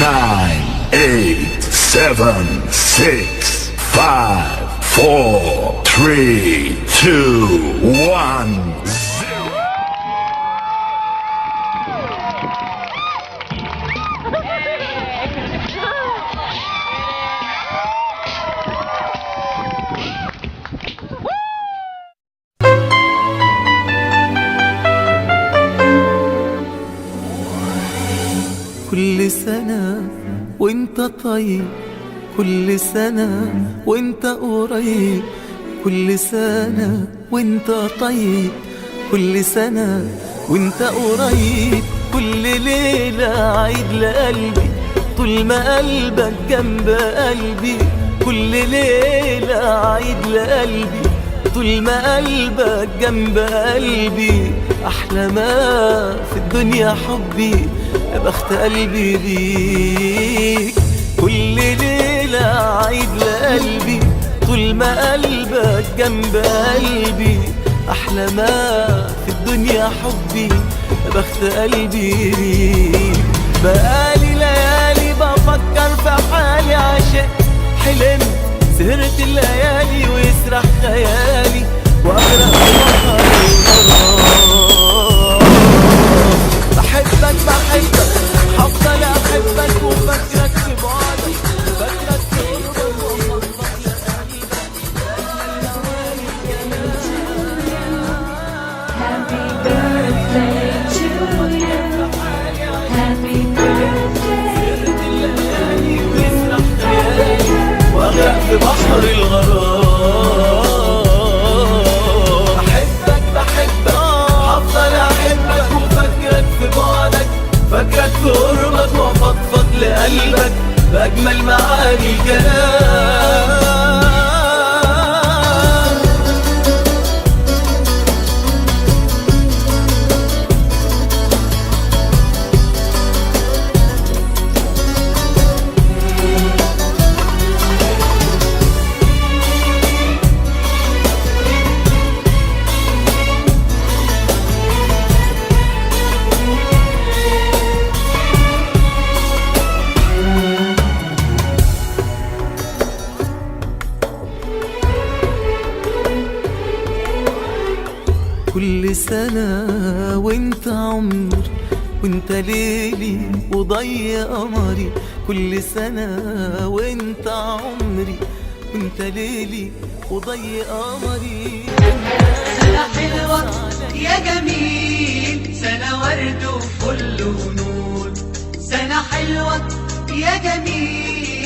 9, 8, 7, 6, 5, 4, 3, 2, 1. كل سنة وانت طيب، كل سنة وانت قريب، كل سنة وانت طيب، كل سنة وانت قريب. كل ليلة عيد لقلبي طول ما قلبك جنب قلبي، كل ليلة عيد لقلبي طول ما قلبك جنب قلبي. أحلى ما في الدنيا حبي، يا بخت قلبي بيك. كل ليلة عيد لقلبي طول ما قلبك جنب قلبي. أحلى ما في الدنيا حبي، يا بخت قلبي بيك. بقالي ليالي بفكر في حالي، عشان حلمت سهرت الليالي ويسرح خيالي وأغرق بحر الغرام. بحبك بحبك هفضل أحبك وفاكرك في بعدك، فاكرك في قربك وأفضل لقلبك. Happy birthday to you. Happy birthday. الليالي ويسرح خيالي وأغرق في بحر الغرام. بحبك بحبك هفضل أحبك وفاكرك في بعدك، فاكرك في قربك وأفضفض لقلبك بأجمل معاني الكلام. كل سنة وانت عمري، وانت ليلي وضي قمري. كل سنة وانت عمري، وانت ليلي وضي قمري. سنة حلوة يا جميل، سنة ورد وفل ونور. سنة حلوة يا جميل،